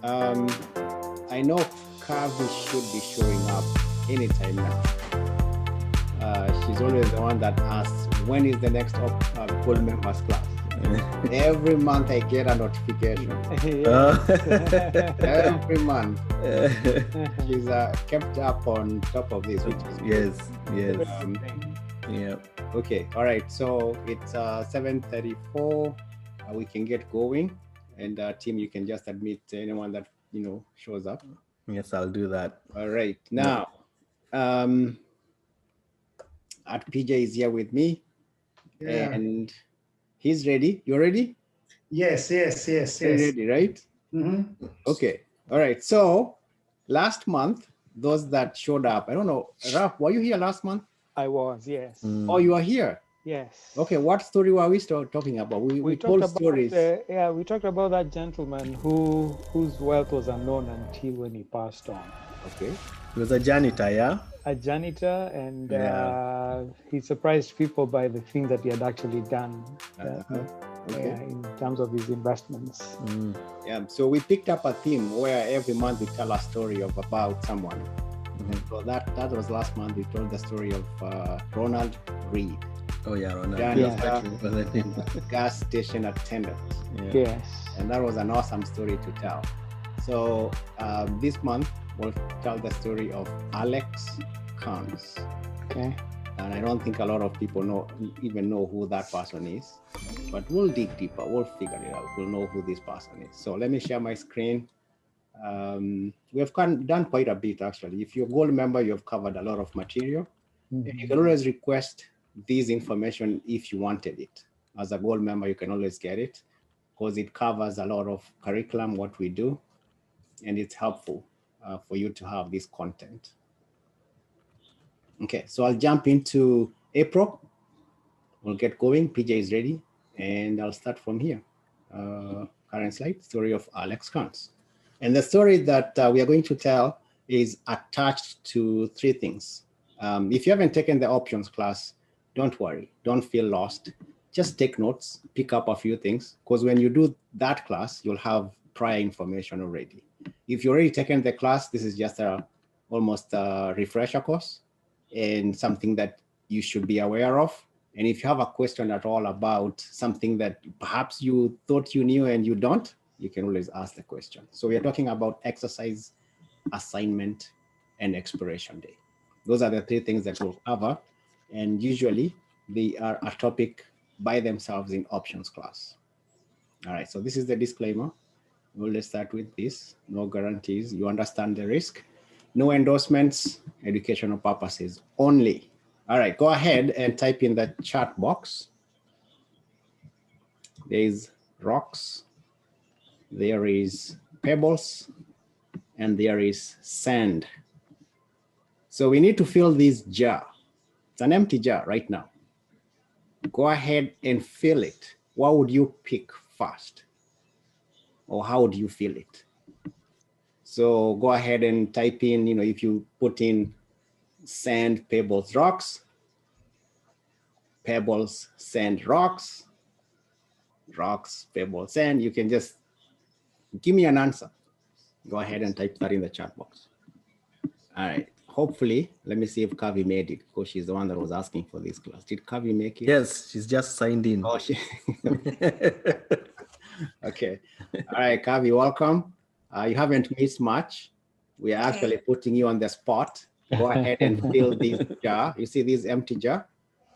I know Kavi should be showing up anytime now. She's always the one that asks, when is the next Gold Members class? Every month I get a notification. Every month. She's kept up on top of this, which is yes. Yeah. Okay, all right. So it's 7:34. We can get going, and team, you can just admit anyone that shows up. Yes, I'll do that. All right. Now, PJ is here with me, and he's ready. You ready? Yes. Ready, right? Mm-hmm. Okay. All right. So last month, those that showed up, I don't know, Ralph, were you here last month? I was, yes. Oh, you are here? Yes. Okay, what story were we talking about? We told talked stories. About, we talked about that gentleman whose wealth was unknown until when he passed on. Okay. He was a janitor, yeah? A janitor, and he surprised people by the things that he had actually done in terms of his investments. Yeah, so we picked up a theme where every month we tell a story of about someone. So that was last month. We told the story of Ronald Reed. Oh yeah, Ronald. Gas station attendant. Yes. And that was an awesome story to tell. So this month we'll tell the story of Alex Carnes. Okay. And I don't think a lot of people even know who that person is, but we'll dig deeper. We'll figure it out. We'll know who this person is. So let me share my screen. We have done quite a bit, actually. If you're a gold member, you have covered a lot of material. You can always request this information if you wanted it. As a gold member, you can always get it because it covers a lot of curriculum, what we do, and it's helpful for you to have this content. Okay, so I'll jump into April. We'll get going. PJ is ready, and I'll start from here. Current slide, story of Alex Carnes. And the story that we are going to tell is attached to three things. If you haven't taken the options class, don't worry, don't feel lost. Just take notes, pick up a few things, because when you do that class, you'll have prior information already. If you've already taken the class, this is just almost a refresher course and something that you should be aware of. And if you have a question at all about something that perhaps you thought you knew and you don't, you can always ask the question. So we are talking about exercise, assignment, and expiration day. Those are the three things that we'll cover. And usually they are a topic by themselves in options class. All right, so this is the disclaimer. We'll start with this. No guarantees. You understand the risk. No endorsements, educational purposes only. All right, go ahead and type in the chat box. There's rocks. There is pebbles, and there is sand. So we need to fill this jar. It's an empty jar right now. Go ahead and fill it. What would you pick first? Or how would you fill it? So go ahead and type in, if you put in sand, pebbles, rocks, pebbles, sand, rocks, rocks, pebbles, sand, you can just give me an answer. Go ahead and type that in the chat box. All right. Hopefully, let me see if Kavi made it, because she's the one that was asking for this class. Did Kavi make it? Yes, she's just signed in. Oh, okay. All right, Kavi, welcome. You haven't missed much. We are actually putting you on the spot. Go ahead and fill this jar. You see this empty jar?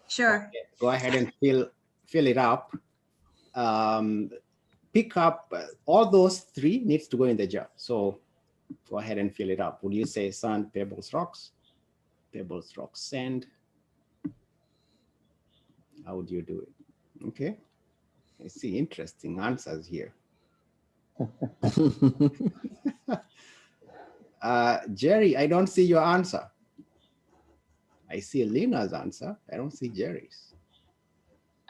Sure. Okay. Go ahead and fill it up. Pick up all those three needs to go in the jar. So go ahead and fill it up. Would you say sand, pebbles, rocks, sand? How would you do it? Okay. I see interesting answers here. Jerry, I don't see your answer. I see Lena's answer. I don't see Jerry's.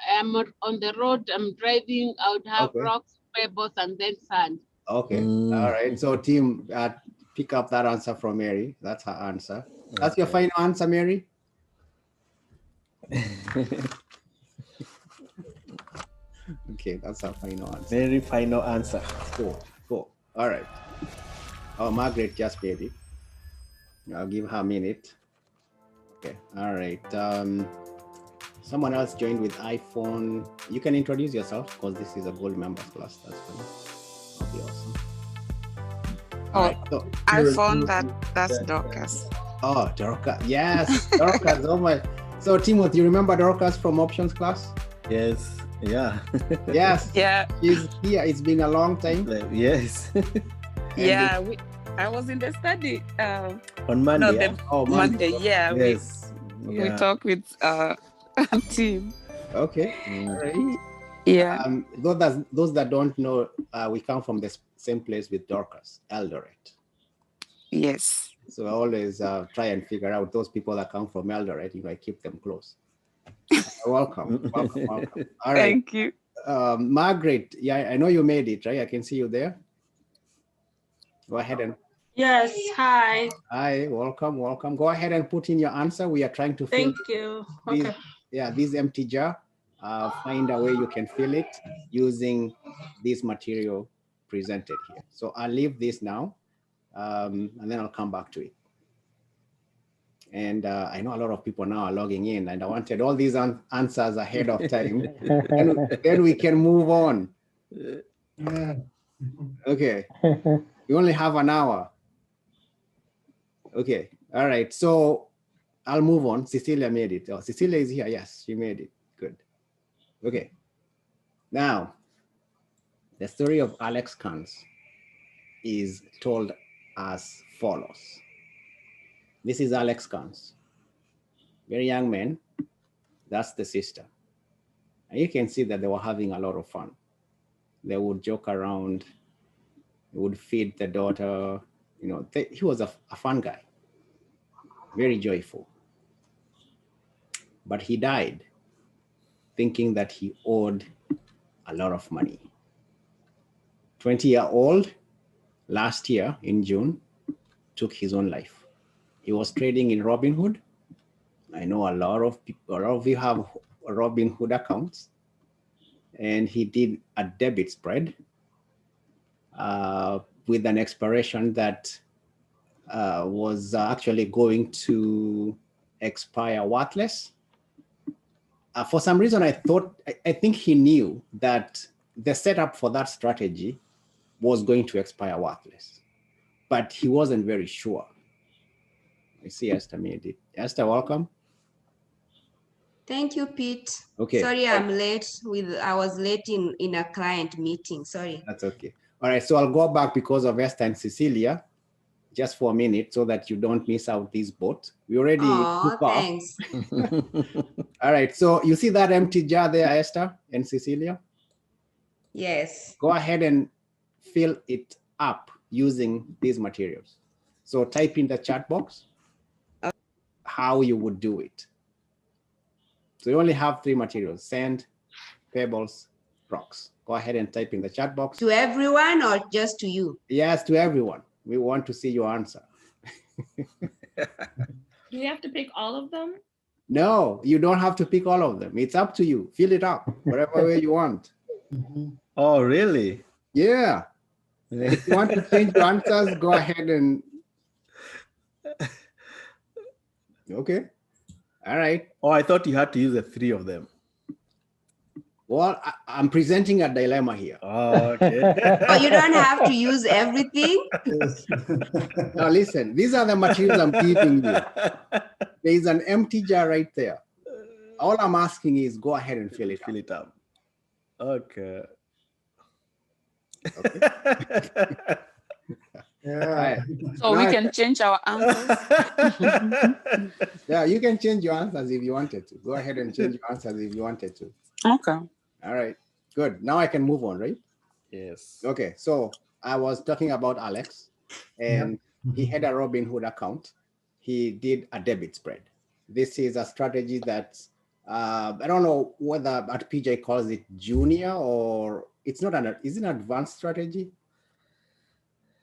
I'm on the road. I'm driving. I would have rocks, pebbles, and then sand. Okay. All right. So team, pick up that answer from Mary. That's her answer. That's your final answer, Mary? Okay, that's our final answer. Very final answer. Cool. All right. Oh, Margaret just made it. I'll give her a minute. Okay, all right. Someone else joined with iPhone. You can introduce yourself because this is a gold members class. That's fine. That'll be awesome. Oh, right, so, iPhone, that's Dorcas. Oh, Dorcas. Yes, Dorcas. Oh my. So, Timothy, you remember Dorcas from options class? Yes. Yeah. Yes. Yeah. She's here. It's been a long time. Yes. Yeah. I was in the study. On Monday. No, Monday. Yeah. Yes. We talked with team. Okay. All right. Yeah. Those that don't know, we come from the same place with Dorcas, Eldoret. Yes. So I always try and figure out those people that come from Eldoret, I keep them close. Welcome. All right. Thank you. Margaret, yeah, I know you made it, right? I can see you there. Go ahead and. Yes, hi. Hi, welcome. Go ahead and put in your answer. We are trying to fill. Thank you. Okay. This empty jar. Find a way you can fill it using this material presented here. So I'll leave this now, and then I'll come back to it. And I know a lot of people now are logging in, and I wanted all these answers ahead of time. then we can move on. Okay. We only have an hour. Okay. All right. So I'll move on. Cecilia made it. Oh, Cecilia is here. Yes, she made it. Good. Okay. Now, the story of Alex Kans is told as follows. This is Alex Kans. Very young man. That's the sister. And you can see that they were having a lot of fun. They would joke around. They would feed the daughter. He was a fun guy. Very joyful. But he died thinking that he owed a lot of money. 20-year-old, last year in June, took his own life. He was trading in Robinhood. I know a lot of people, a lot of you have Robinhood accounts. And he did a debit spread with an expiration that was actually going to expire worthless. For some reason, I think he knew that the setup for that strategy was going to expire worthless, but he wasn't very sure. I see Esther made it. Esther, welcome. Thank you, Pete. Okay. Sorry, I'm late. I was late in a client meeting. Sorry. That's okay. All right, so I'll go back because of Esther and Cecilia, just for a minute, so that you don't miss out this boat. We already took off. Thanks. All right, so you see that empty jar there, Esther and Cecilia? Yes. Go ahead and fill it up using these materials. So type in the chat box how you would do it. So you only have 3 materials: sand, pebbles, rocks. Go ahead and type in the chat box. To everyone or just to you? Yes, to everyone. We want to see your answer. Do we have to pick all of them? No, you don't have to pick all of them. It's up to you. Fill it up whatever way you want. Oh, really? Yeah. If you want to change your answers, go ahead and. Okay. All right. Oh, I thought you had to use the 3 of them. Well, I'm presenting a dilemma here. Oh, okay. Oh, you don't have to use everything? Now listen, these are the materials I'm giving you. There is an empty jar right there. All I'm asking is go ahead and fill it up. Okay. Yeah. So we can change our answers. Yeah, you can change your answers if you wanted to. Go ahead and change your answers if you wanted to. Okay. All right, good. Now I can move on, right? Yes. Okay, so I was talking about Alex, and he had a Robinhood account. He did a debit spread. This is a strategy that I don't know whether at PJ calls it junior or it's not is it an advanced strategy?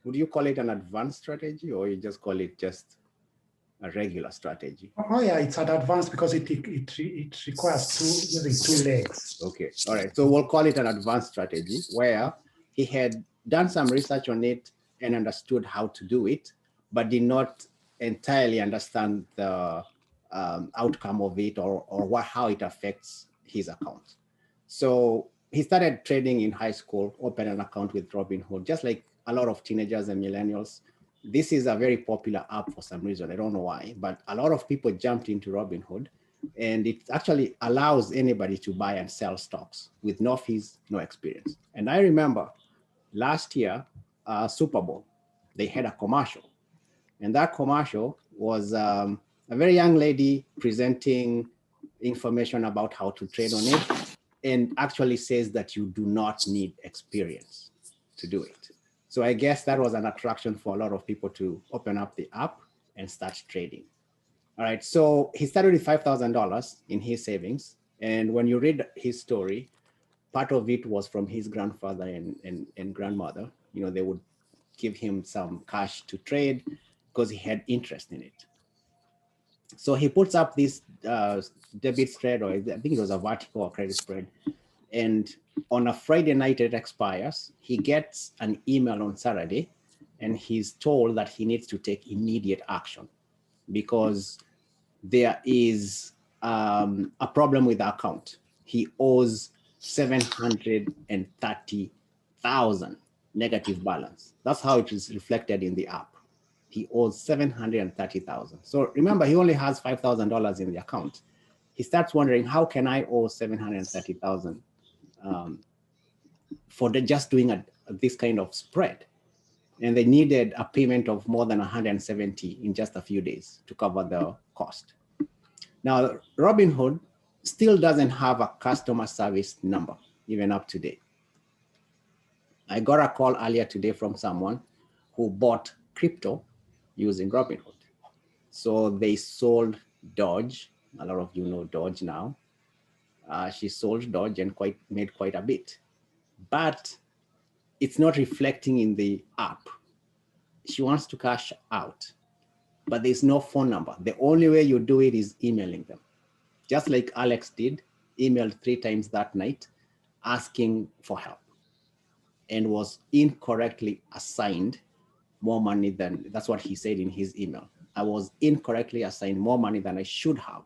Would you call it an advanced strategy, or you just call it just a regular strategy? Oh yeah, it's an advanced because it requires using 2 legs. Okay, all right. So we'll call it an advanced strategy where he had done some research on it, and understood how to do it, but did not entirely understand the outcome of it or how it affects his account. So he started trading in high school, opened an account with Robinhood, just like a lot of teenagers and millennials. This is a very popular app for some reason. I don't know why, but a lot of people jumped into Robinhood, and it actually allows anybody to buy and sell stocks with no fees, no experience. And I remember last year, Super Bowl, they had a commercial, and that commercial was a very young lady presenting information about how to trade on it, and actually says that you do not need experience to do it. So I guess that was an attraction for a lot of people to open up the app and start trading. All right, so he started with $5,000 in his savings. And when you read his story, part of it was from his grandfather and grandmother. You know, they would give him some cash to trade because he had interest in it. So he puts up this debit spread, or I think it was a vertical or credit spread. And on a Friday night, it expires. He gets an email on Saturday, and he's told that he needs to take immediate action because there is a problem with the account. He owes 730,000 negative balance. That's how it is reflected in the app. He owes 730,000. So remember, he only has $5,000 in the account. He starts wondering, how can I owe 730,000 for just doing this kind of spread? And they needed a payment of more than 170 in just a few days to cover the cost. Now, Robinhood still doesn't have a customer service number, even up to date. I got a call earlier today from someone who bought crypto using Robinhood. So they sold Doge. A lot of you know Doge now. She sold Doge and made quite a bit, but it's not reflecting in the app. She wants to cash out, but there's no phone number. The only way you do it is emailing them. Just like Alex did, emailed 3 times that night, asking for help, and was incorrectly assigned more money than, that's what he said in his email. I was incorrectly assigned more money than I should have.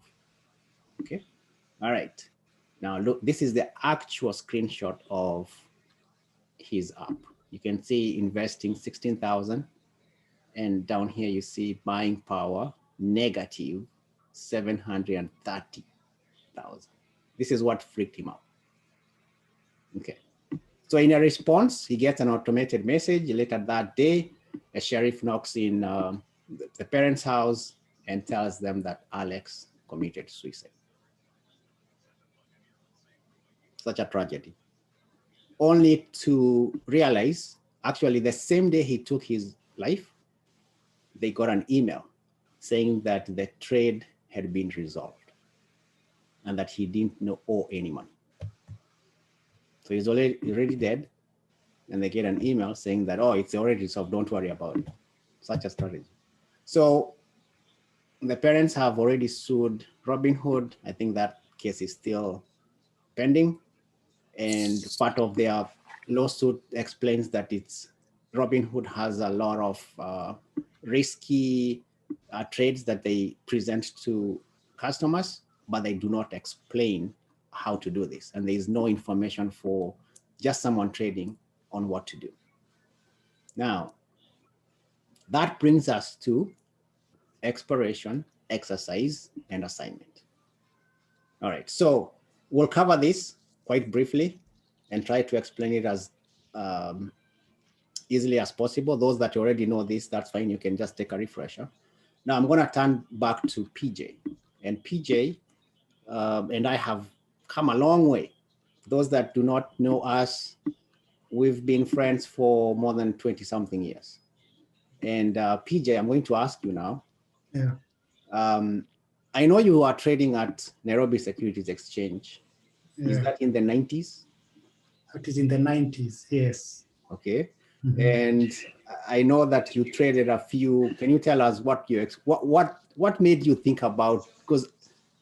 Okay, all right. Now look, this is the actual screenshot of his app. You can see investing 16,000, and down here you see buying power negative 730,000. This is what freaked him out. Okay, so in a response, he gets an automated message later that day. A sheriff knocks in the parents' house and tells them that Alex committed suicide. Such a tragedy. Only to realize, actually, the same day he took his life, they got an email saying that the trade had been resolved and that he didn't owe any money. So he's already dead, and they get an email saying that, oh, it's already resolved, don't worry about it. Such a strategy. So the parents have already sued Robinhood. I think that case is still pending. And part of their lawsuit explains that Robinhood has a lot of risky trades that they present to customers, but they do not explain how to do this. And there is no information for just someone trading on what to do. Now, that brings us to exploration, exercise, and assignment. All right, so we'll cover this quite briefly and try to explain it as easily as possible. Those that already know this, that's fine. You can just take a refresher. Now I'm going to turn back to PJ. And PJ and I have come a long way. Those that do not know us, we've been friends for more than 20-something years. And PJ, I'm going to ask you now. Yeah. I know you are trading at Nairobi Securities Exchange. Yeah. Is that in the 90s? It is in the 90s, yes. Okay. And I know that you traded a few. Can you tell us what made you think about, because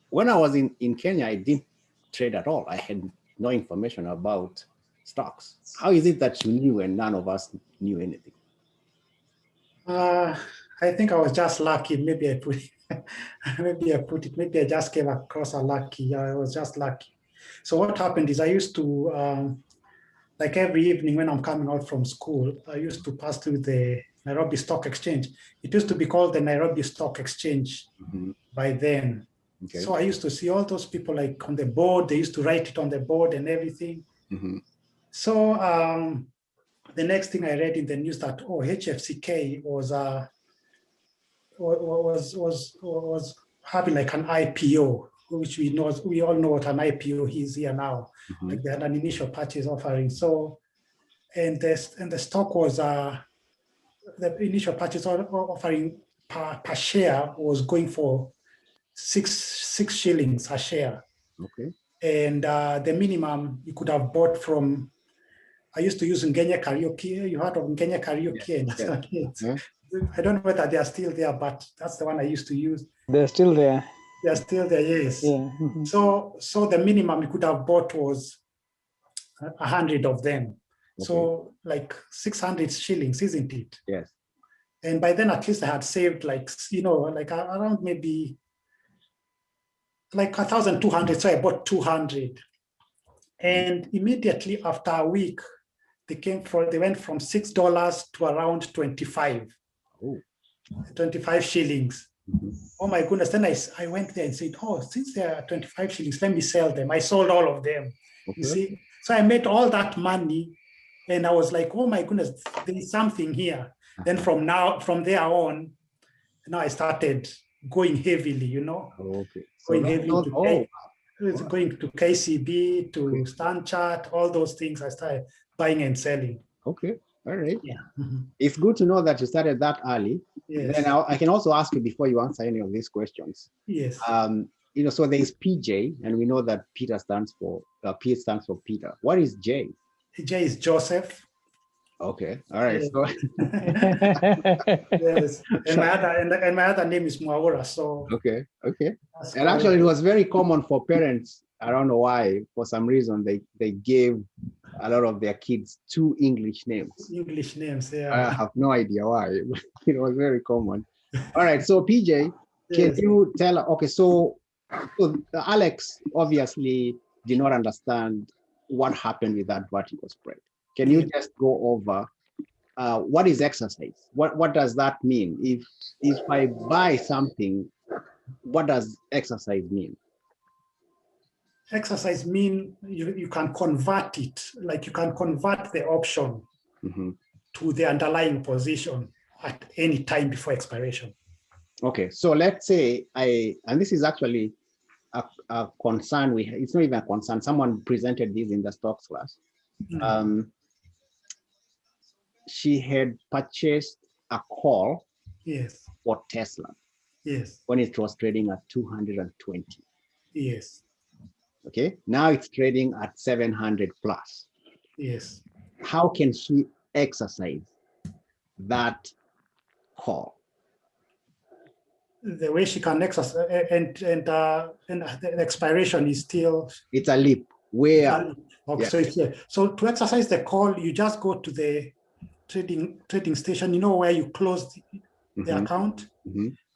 when I was in Kenya, I didn't trade at all. I had no information about stocks. How is it that you knew and none of us knew anything? I think I was just lucky. Maybe maybe I just came across a lucky. Yeah, I was just lucky. So what happened is I used to, like every evening when I'm coming out from school, I used to pass through the Nairobi Stock Exchange. It used to be called the Nairobi Stock Exchange by then. Okay. So I used to see all those people like on the board. They used to write it on the board and everything. So the next thing I read in the news that HFCK was having like an IPO, which we all know what an IPO is here now. Like they had an initial purchase offering. So, and the stock was the initial purchase offering per share was going for six shillings a share. Okay. And the minimum you could have bought from, I used to use Ngenya Karaoke. You heard of Ngenya Karaoke? Yeah. I don't know whether they are still there, but that's the one I used to use. They're still there. They're still there, yes. Yeah. So the minimum you could have bought was 100 of them. Okay. So like 600 shillings, isn't it? Yes. And by then, at least I had saved like, like around maybe like 1,200. So I bought 200. And immediately after a week, they went from $6 to around 25. Oh. 25 shillings. Oh my goodness. Then I went there and said, since they are 25 shillings, let me sell them. I sold all of them. Okay. You see? So I made all that money and I was like, oh my goodness, there is something here. Then from there on, now I started going heavily, Okay. Going heavily going to KCB, to StanChart, all those things. I started buying and selling. Okay. All right. Yeah. It's good to know that you started that early. Yes. Then I can also ask you before you answer any of these questions. Yes. So there is PJ, and we know that Peter stands for P stands for Peter. What is J? J is Joseph. Okay. All right. Yes. So yes. And my other name is Mwaura. So okay. Okay. And actually, it was very common for parents. I don't know why. For some reason, they gave a lot of their kids two English names. English names, yeah. I have no idea why. It was very common. All right. So PJ, can you tell? Okay. So Alex obviously did not understand what happened with that vertical spread. Can you just go over what is exercise? What does that mean? If I buy something, what does exercise mean? Exercise mean you can convert it, like you can convert the option to the underlying position at any time before expiration. Okay, so let's say and this is actually a concern it's not even a concern. Someone presented this in the stocks class. She had purchased a call for Tesla when it was trading at 220. Yes. Okay, now it's trading at 700 plus. Yes. How can she exercise that call? The way she can exercise, and the expiration is still... It's a leap. Where? Okay, yeah. So to exercise the call, you just go to the trading station, where you close the account.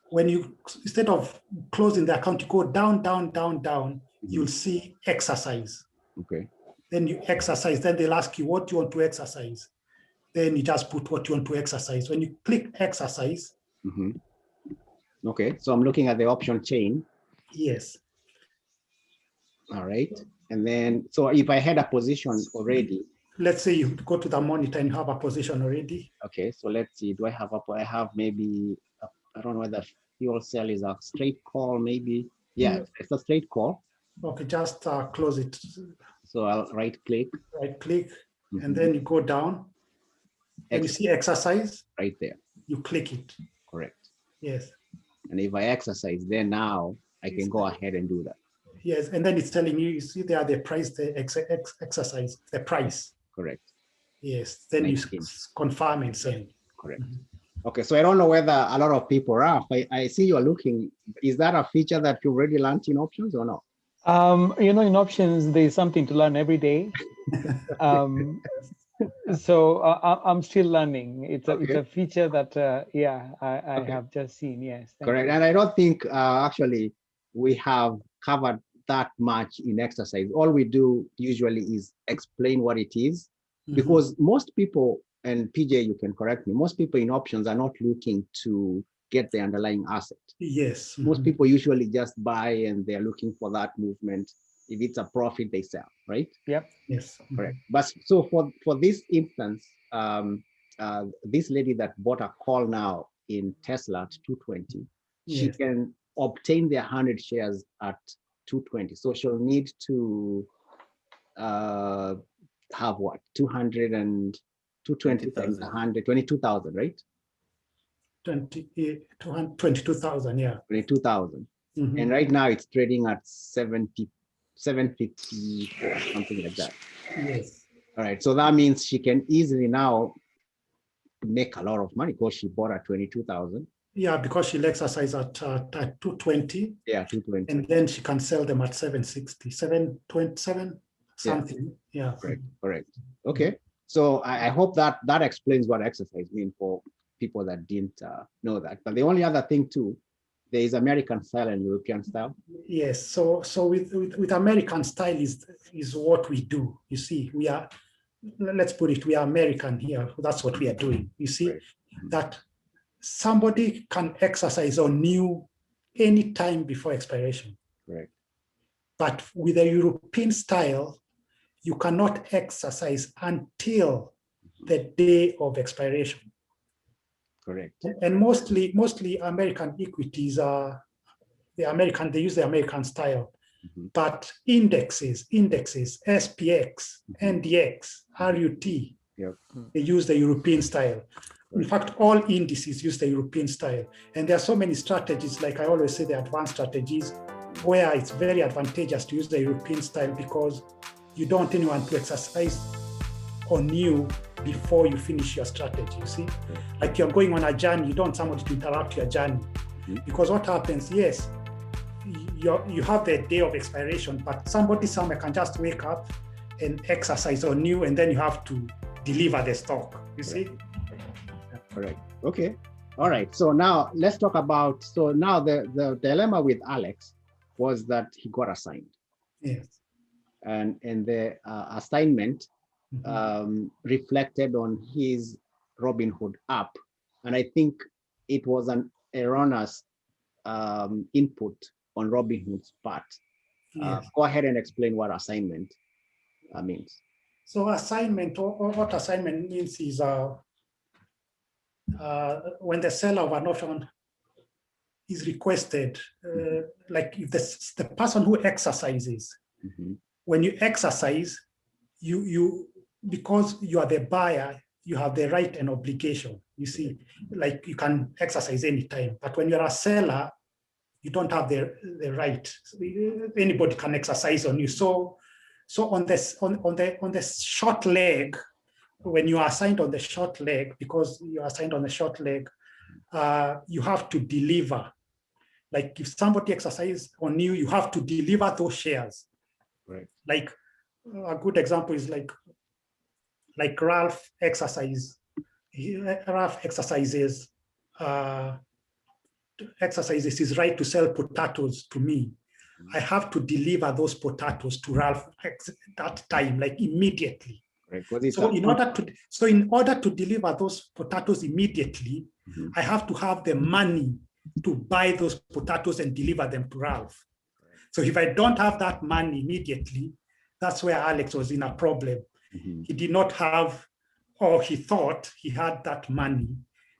When you, instead of closing the account, you go down, down, down, down, you'll see exercise. Okay. Then you exercise, then they'll ask you what you want to exercise. Then you just put what you want to exercise. When you click exercise. Okay, so I'm looking at the option chain. Yes. All right. And then, so if I had a position already. Let's say you go to the monitor and you have a position already. Okay, so let's see. Do I have I have maybe, I don't know whether fuel cell is a straight call, maybe. Yeah, it's a straight call. Okay, just close it. So I'll right click. Right click, and then you go down. And you see exercise. Right there. You click it. Correct. Yes. And if I exercise, then now I can go ahead and do that. Yes, and then it's telling you see there the price, the exercise, the price. Correct. Yes, then you confirm and send. Correct. Okay, so I don't know whether a lot of people are. I see you're looking. Is that a feature that you already learned in options or no? In options, there's something to learn every day. So I'm still learning. It's a feature that I have just seen. Yes. Correct. And I don't think actually we have covered that much in exercise. All we do usually is explain what it is, because most people, and PJ, you can correct me, most people in options are not looking to get the underlying asset. Yes. Most people usually just buy and they're looking for that movement. If it's a profit, they sell, right? Yep. Yes. Correct. But so for this instance, this lady that bought a call now in Tesla at 220, she can obtain their 100 shares at 220. So she'll need to have what? 200 and 220 times 100, 22,000, right? 22,000, yeah. 22,000. And right now it's trading at 754, something like that. Yes. All right. So that means she can easily now make a lot of money because she bought at 22,000. Yeah, because she'll exercise at 220. Yeah, 220. And then she can sell them at 760, 727, something. Yeah. Correct. Okay. So I hope that explains what exercise means for people that didn't know that. But the only other thing too, there is American style and European style. Yes. So with American style is what we do. You see, we are, let's put it, we are American here. That's what we are doing. You see, that somebody can exercise on you any time before expiration. Right. But with a European style, you cannot exercise until the day of expiration. Correct. And mostly American equities are they use the American style. But indexes, SPX, NDX, RUT, they use the European style. In fact, all indices use the European style. And there are so many strategies, like I always say, the advanced strategies, where it's very advantageous to use the European style because you don't want anyone to exercise on you before you finish your strategy, you see? Like you're going on a journey, you don't want somebody to interrupt your journey. Because what happens, yes, you have the day of expiration, but somebody somewhere can just wake up and exercise on you, and then you have to deliver the stock, you see? Correct. Okay. All right. So now let's talk about, so now the dilemma with Alex was that he got assigned. Yes. And the assignment reflected on his Robinhood app. And I think it was an erroneous input on Robinhood's part. Go ahead and explain what assignment means. So assignment, what assignment means is when the seller of an option is requested, like if the person who exercises, when you exercise, you because you are the buyer, you have the right and obligation. You see, like you can exercise anytime, but when you're a seller, you don't have the right. Anybody can exercise on you. So on the short leg, when you are assigned on the short leg, because you are assigned on the short leg, you have to deliver. Like if somebody exercises on you, you have to deliver those shares. Right. Like a good example is like Ralph exercises his right to sell potatoes to me. I have to deliver those potatoes to Ralph at that time, like immediately. Right. So in order to deliver those potatoes immediately, I have to have the money to buy those potatoes and deliver them to Ralph. So if I don't have that money immediately, that's where Alex was in a problem. He did not have, or he thought he had that money,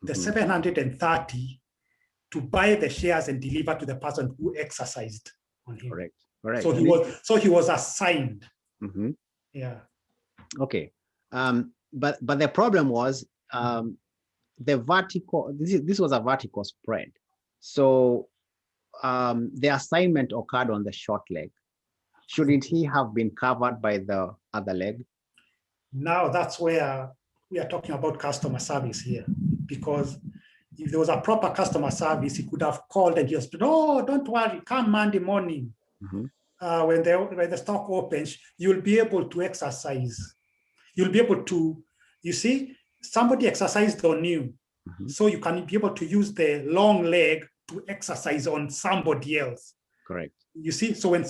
the 730 to buy the shares and deliver to the person who exercised on him. Correct. So he was assigned. Yeah. Okay. But the problem was the vertical. This was a vertical spread. So the assignment occurred on the short leg. Shouldn't he have been covered by the other leg? Now that's where we are talking about customer service here, because if there was a proper customer service, he could have called and just, oh, don't worry, come Monday morning. When the stock opens, you'll be able to exercise. You'll be able to you see, somebody exercised on you. So you can be able to use the long leg to exercise on somebody else. Correct. You see, so when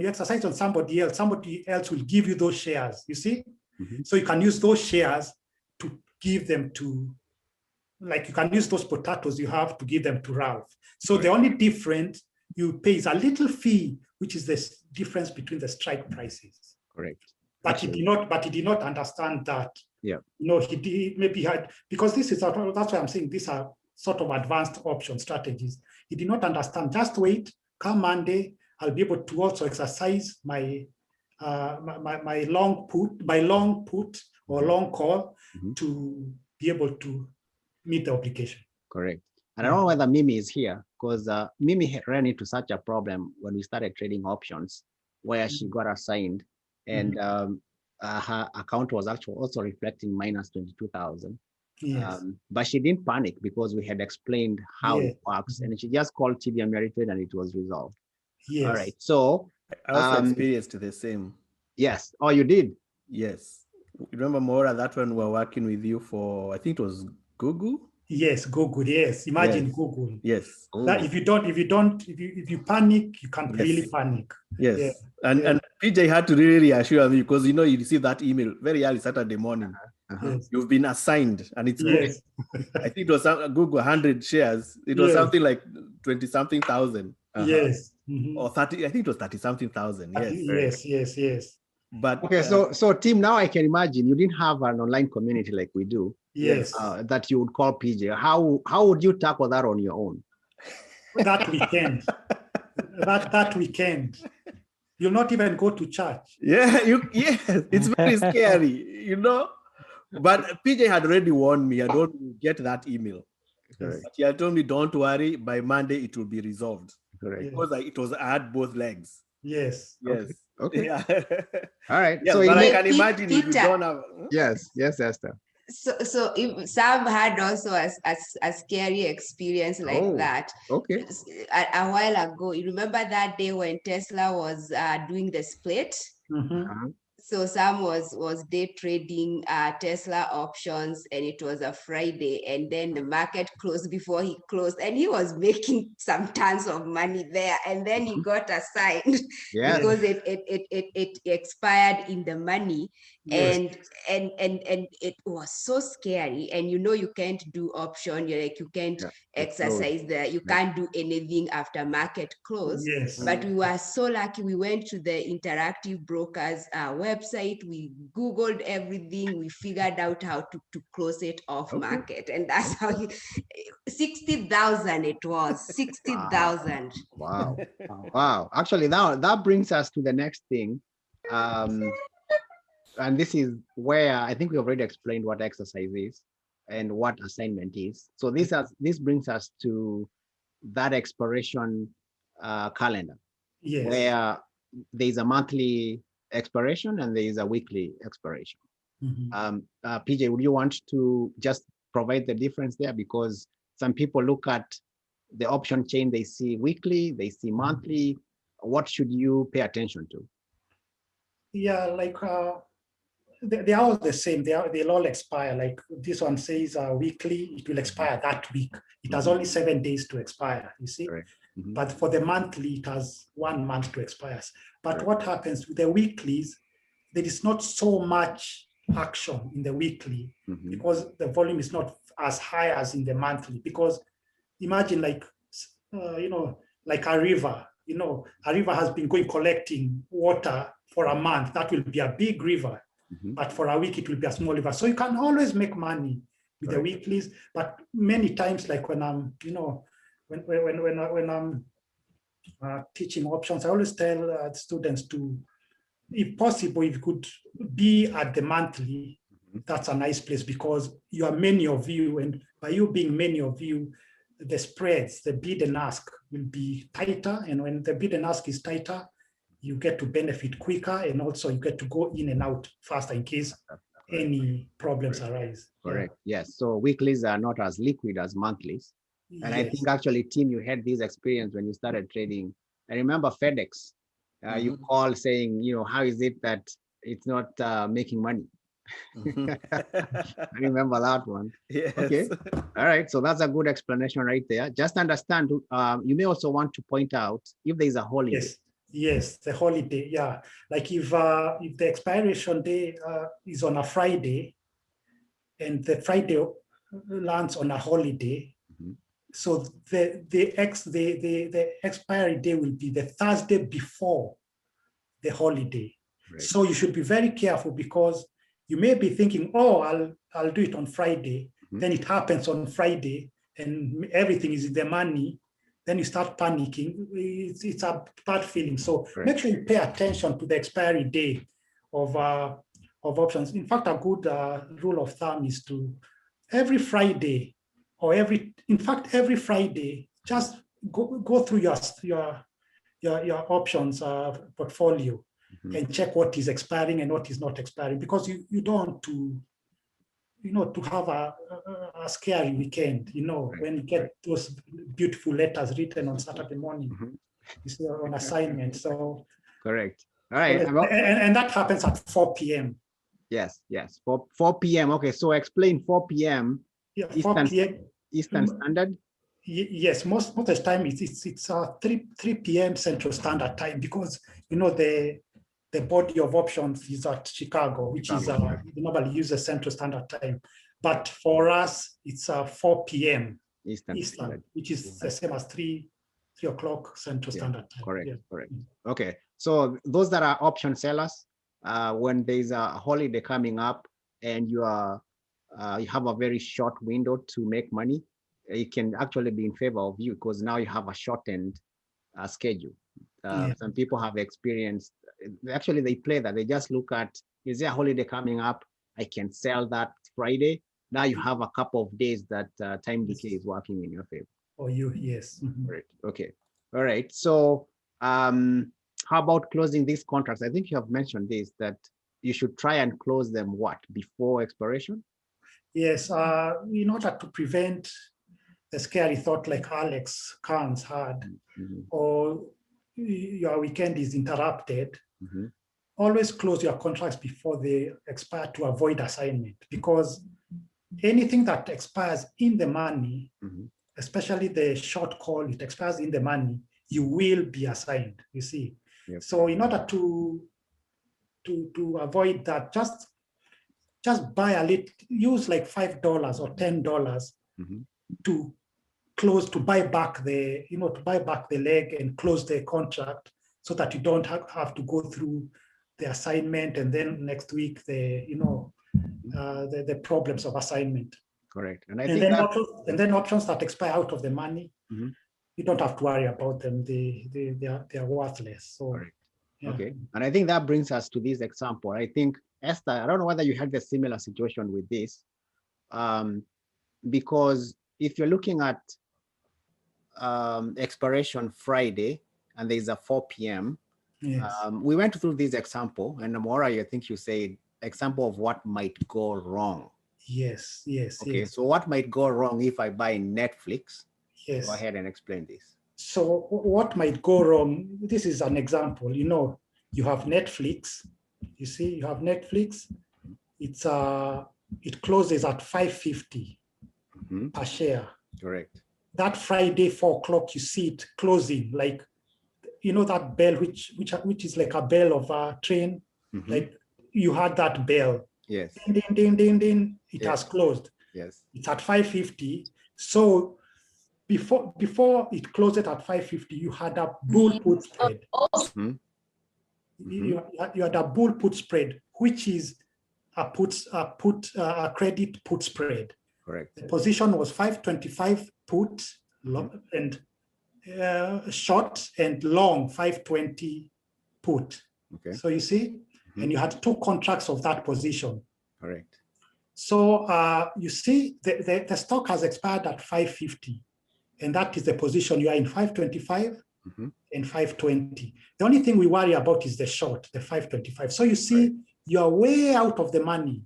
you exercise on somebody else will give you those shares, you see? So you can use those shares to give them to, like you can use those potatoes you have to give them to Ralph. So the only difference you pay is a little fee, which is the difference between the strike prices. Correct. But he did not understand that. Yeah. Maybe had, because that's why I'm saying these are sort of advanced option strategies. He did not understand. Just wait, come Monday, I'll be able to also exercise my my long put or long call to be able to meet the obligation. Correct. And I don't know whether Mimi is here, because Mimi ran into such a problem when we started trading options, where she got assigned, and her account was actually also reflecting minus 22,000. Yes. But she didn't panic because we had explained how it works, and she just called TD Ameritrade and it was resolved. Yes. All right. So I also experienced the same. Yes. Oh, you did? Yes. Remember, Maura, that when we were working with you for, I think it was Google. Yes, Google. Yes, imagine Google. Yes. That if you panic, you can't really panic. Yes. Yeah. And PJ had to really reassure me, because you received that email very early Saturday morning. Yes. You've been assigned, and it's yes. I think it was Google 100 shares. It was something like 20-something thousand. Yes. Or 30. I think it was 30-something thousand. Yes. Yes. But okay, so Tim, now I can imagine you didn't have an online community like we do. Yes. That you would call PJ. How would you tackle that on your own? That weekend. that weekend. You'll not even go to church. Yeah, it's very scary, But PJ had already warned me, I don't get that email. Correct. But he had told me, don't worry, by Monday it will be resolved. Correct. Because I had both legs. Yes. Okay. Yeah. All right. Yeah, so but I can imagine if you don't have. Yes, Esther. So if Sam had also a scary experience like that. Okay. A while ago, you remember that day when Tesla was doing the split? So Sam was day trading Tesla options, and it was a Friday, and then the market closed before he closed, and he was making some tons of money there, and then he got assigned because it expired in the money, and it was so scary. And you can't do option, you can't exercise there, you can't do anything after market close. Yes. But we were so lucky. We went to the Interactive Brokers website, we Googled everything, we figured out how to close it off market, and that's how 60,000 it was. 60,000. Wow. Actually, now that brings us to the next thing. And this is where I think we already explained what exercise is and what assignment is. So this brings us to that expiration calendar, where there is a monthly expiration and there is a weekly expiration. PJ, would you want to just provide the difference there? Because some people look at the option chain, they see weekly, they see monthly. What should you pay attention to? Yeah, like they are all the same. They'll all expire. Like this one says weekly, it will expire that week. It has only 7 days to expire, you see. But for the monthly, it has 1 month to expire. But what happens with the weeklies, there is not so much action in the weekly because the volume is not as high as in the monthly. Because imagine like a river. A river has been collecting water for a month. That will be a big river. But for a week, it will be a small river. So you can always make money with the weeklies. But many times, like when I'm, when I'm teaching options, I always tell students to, if possible, if you could be at the monthly, that's a nice place, because you are many of you, and by you being many of you, the spreads, the bid and ask will be tighter. And when the bid and ask is tighter, you get to benefit quicker, and also you get to go in and out faster in case any problems arise. Correct. Yes. So weeklies are not as liquid as monthlies. And I think actually, Tim, you had this experience when you started trading. I remember FedEx. You call saying, how is it that it's not making money? I remember that one. Yes. Okay. All right. So that's a good explanation right there. Just understand, you may also want to point out if there is a holiday. Yes, the holiday. Yeah. Like if the expiration day is on a Friday and the Friday lands on a holiday, so the expiry day will be the Thursday before the holiday. Right. So you should be very careful because you may be thinking, oh, I'll do it on Friday. Then it happens on Friday and everything is in the money. Then you start panicking. It's a bad feeling. So make sure you pay attention to the expiry day of options. In fact, a good rule of thumb is to every Friday or every Friday, just go through your options portfolio and check what is expiring and what is not expiring, because you don't want to have a scary weekend, when you get those beautiful letters written on Saturday morning, on assignment. So correct. All right. And that happens at 4 p.m. Yes. 4 p.m. Okay, so explain 4 p.m. Yeah, 4 p.m. Eastern Standard. Yes, most of the time it's 3 p.m. Central Standard Time, because the body of options is at Chicago, which is we normally use the Central Standard Time. But for us, it's 4 p.m. Eastern, which is the same as 3 o'clock Central Standard Time. Correct. Okay, so those that are option sellers, when there's a holiday coming up and you have a very short window to make money, it can actually be in favor of you, because now you have a shortened schedule. Some people have experienced, actually they play that. They just look at, is there a holiday coming up? I can sell that Friday. Now you have a couple of days that time decay is working in your favor. Yes. Right. Okay. All right. So how about closing these contracts? I think you have mentioned this, that you should try and close them before expiration? Yes, in order to prevent the scary thought like Alex Carnes had, or your weekend is interrupted, always close your contracts before they expire to avoid assignment, because anything that expires in the money, especially the short call, it expires in the money, you will be assigned, you see. Yep. So in order to avoid that, just buy a little, use like $5 or $10 to buy back the leg and close the contract, so that you don't have to go through the assignment and then next week the problems of assignment. Correct. And then options that expire out of the money, you don't have to worry about them. They are worthless. So. Correct. Yeah. Okay. And I think that brings us to this example. I think, Esther, I don't know whether you had a similar situation with this, because if you're looking at expiration Friday and there's a 4 p.m., we went through this example, and Amora, I think you said example of what might go wrong. Yes. Okay, so what might go wrong if I buy Netflix? Yes. Go ahead and explain this. So what might go wrong? This is an example. You have Netflix. You see, you have Netflix. It closes at 5.50 per share. Correct. That Friday 4 o'clock, you see it closing, like that bell which is like a bell of a train. Like you had that bell. Yes. Ding, ding, ding, ding. It has closed. Yes. It's at 5.50. So before it closed at 5.50, you had a bull put spread. You had a bull put spread, which is a credit put spread. Correct. The position was 525 put and short, and long 520 put. Okay. So you see, and you had 2 contracts of that position. Correct. So you see, the stock has expired at 5.50, and that is the position you are in, 525 and 520. The only thing we worry about is the short, the 525. So you see, you are way out of the money.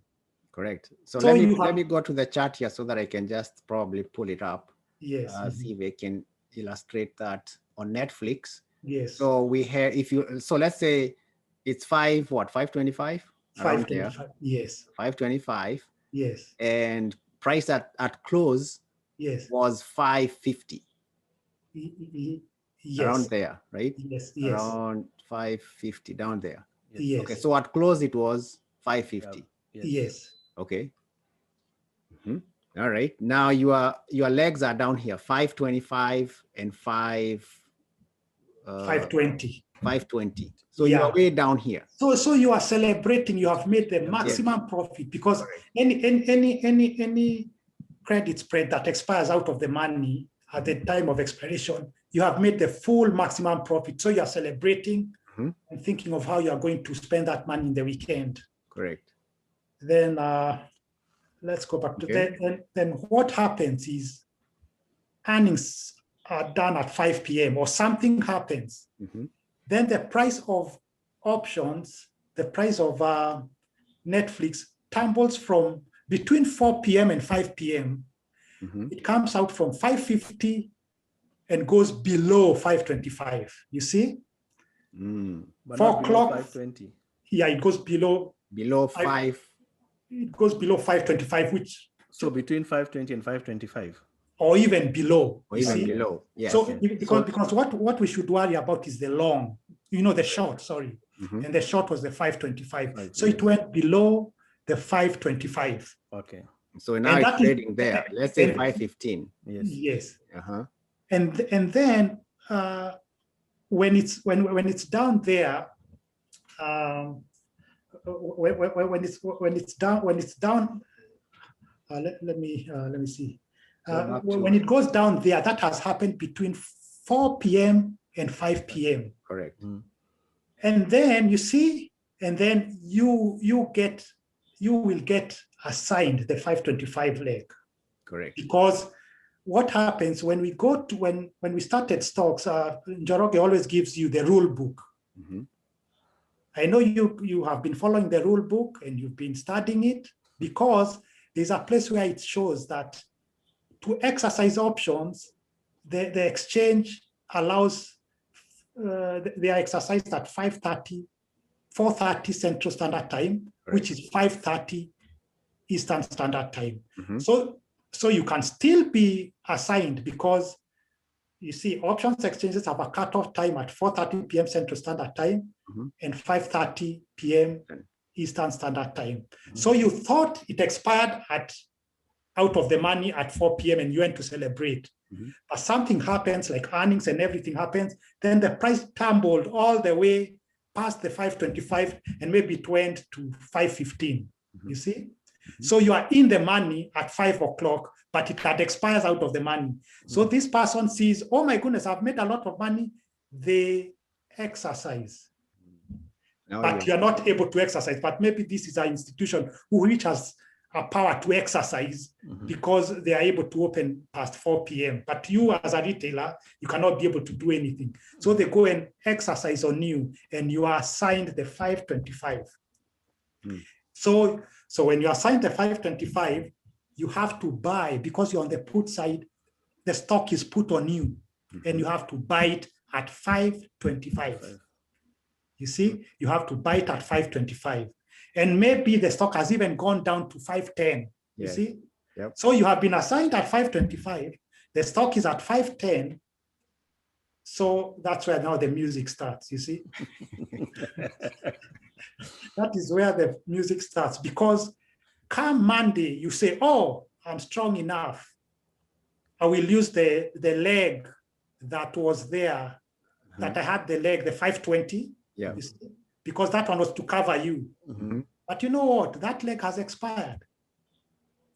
Correct. So let me go to the chart here so that I can just probably pull it up. Yes. See if I can illustrate that on Netflix. Yes. So we have, so let's say it's 525. around there. 525. Yes. 525. Yes. And price at close yes. was 550. Yes. Around there, right? Yes. Yes. Around 550 down there. Yes. Okay, so at close it was 550. Yes. Okay. All right. Now your legs are down here, 525 and 520. 520. So you are way down here. So you are celebrating. You have made the maximum profit, because any credit spread that expires out of the money at the time of expiration, you have made the full maximum profit. So you are celebrating and thinking of how you are going to spend that money in the weekend. Correct. Then let's go back to that. Then what happens is earnings are done at 5 p.m. or something happens. Then the price of options, the price of Netflix tumbles from between 4 p.m. and 5 p.m. It comes out from 550 and goes below 525. You see? 4 o'clock. 520. Yeah, it goes below 5. It goes below 525, which so between 520 and 525. Or even below. Or even below. Yes. So because what we should worry about is the long, the short, sorry. And the short was the 525. So it went below the 525. Okay. So now it's trading there. Let's say 515. Yes. And then when it's down there, when it's down, let me see. When it goes down there, that has happened between 4 p.m. and 5 p.m. Correct. And then you see, and then you will get assigned the 525 leg. Correct. Because what happens when we go to when we started stocks, Njoroge always gives you the rule book. I know you have been following the rule book and you've been studying it, because there's a place where it shows that to exercise options, the exchange allows they are exercised at 4:30 Central Standard Time, which is 5:30 Eastern Standard Time. So you can still be assigned, because you see options exchanges have a cutoff time at 4:30 p.m. Central Standard Time and 5:30 p.m. Eastern Standard Time. So you thought it expired out of the money at 4 p.m. and you went to celebrate. But something happens, like earnings and everything happens, then the price tumbled all the way past the 525 and maybe it went to 515. You see? So you are in the money at 5 o'clock, but it had expires out of the money. So this person sees, oh my goodness, I've made a lot of money. They exercise. But you're not able to exercise. But maybe this is an institution which has a power to exercise because they are able to open past 4 p.m. But you as a retailer, you cannot be able to do anything. So they go and exercise on you and you are assigned the 525. So when you are assigned the 525, you have to buy, because you're on the put side, the stock is put on you and you have to buy it at 525. You see, you have to buy it at 525. And maybe the stock has even gone down to 510. You see? So you have been assigned at 525. The stock is at 510. So that's where now the music starts, you see? That is where the music starts, because come Monday, you say, oh, I'm strong enough. I will use the leg that was there, that I had the leg, the 520. Yeah. Because that one was to cover you. But you know what? That leg has expired.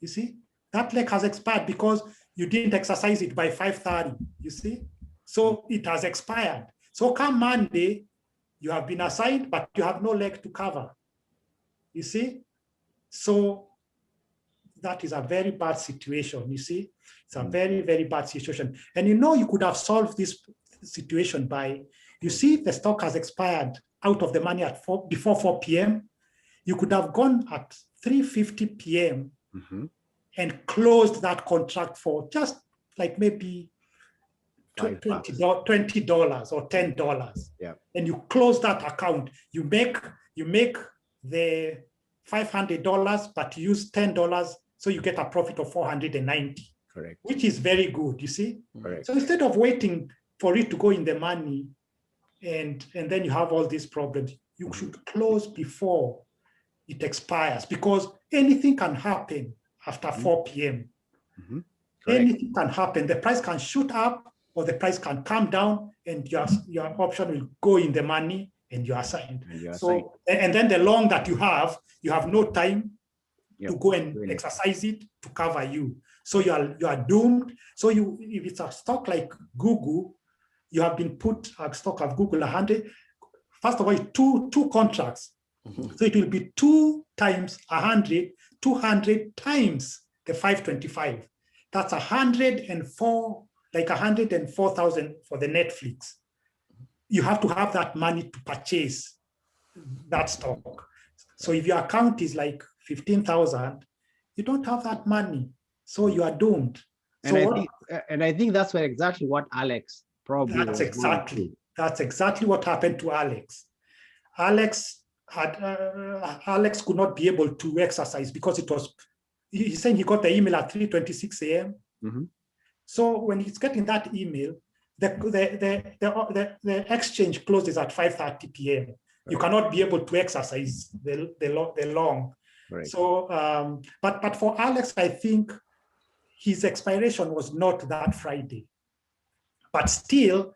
You see? That leg has expired because you didn't exercise it by 5:30. You see? So it has expired. So come Monday, you have been assigned, but you have no leg to cover. You see? So that is a very bad situation. You see? It's a very, very bad situation. And you could have solved this situation by, you see, the stock has expired out of the money at before 4 p.m. You could have gone at 3:50 p.m. And closed that contract for just like maybe $20 or $10. Yeah. And you close that account. You make the $500, but you use $10, so you get a profit of 490. Correct. Which is very good, you see? Correct. So instead of waiting for it to go in the money and then you have all these problems, you should close before it expires, because anything can happen after 4 p.m. Anything can happen. The price can shoot up or the price can come down and your option will go in the money and you are signed. And then the long that you have no time to go and exercise it to cover you. So you are doomed. So if it's a stock like Google, you have been put a stock of Google 100. First of all, two contracts. So it will be 2 times 100, 200 times the 525. That's 104, like 104,000 for the Netflix. You have to have that money to purchase that stock. So if your account is like 15,000, you don't have that money. So you are doomed. And I think that's exactly what Alex probably. That's exactly what happened to Alex. Alex could not be able to exercise because he's saying he got the email at 3:26 a.m. So when he's getting that email, the exchange closes at 5:30 p.m. Right. You cannot be able to exercise the long. Right. So, but for Alex, I think his expiration was not that Friday. But still,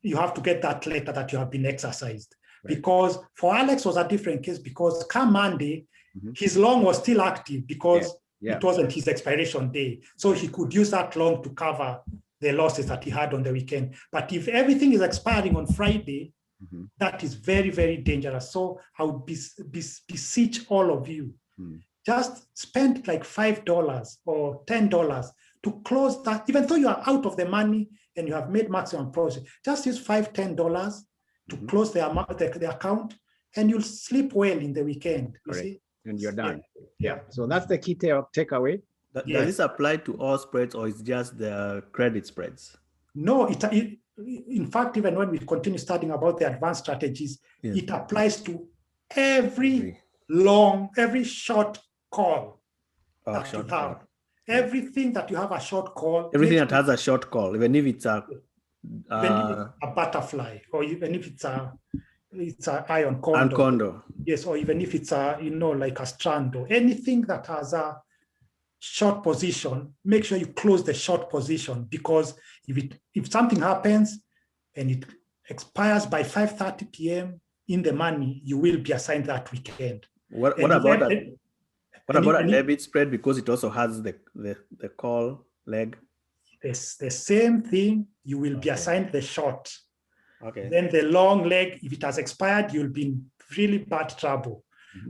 you have to get that letter that you have been exercised. Right. Because for Alex was a different case, because come Monday, his long was still active because it wasn't his expiration day. So he could use that long to cover the losses that he had on the weekend. But if everything is expiring on Friday, that is very, very dangerous. So I would beseech all of you, just spend like $5 or $10 to close that. Even though you are out of the money and you have made maximum profit, just use $5, $10 to close the account, and you'll sleep well in the weekend. You see? And you're done. Yeah. So that's the key takeaway. Does this apply to all spreads, or is just the credit spreads? No, in fact, even when we continue studying about the advanced strategies, it applies to every short call that you have. Everything that you have a short call. Everything that has a short call, even if it's a butterfly, or even if it's an iron condor. Yes, or even if it's like a strand, or anything that has a short position, make sure you close the short position, because if something happens and it expires by 5:30 p.m. in the money, you will be assigned that weekend. What about a debit spread, because it also has the call leg? It's the same thing. You will be assigned the short. Okay. Then the long leg, if it has expired, you'll be in really bad trouble.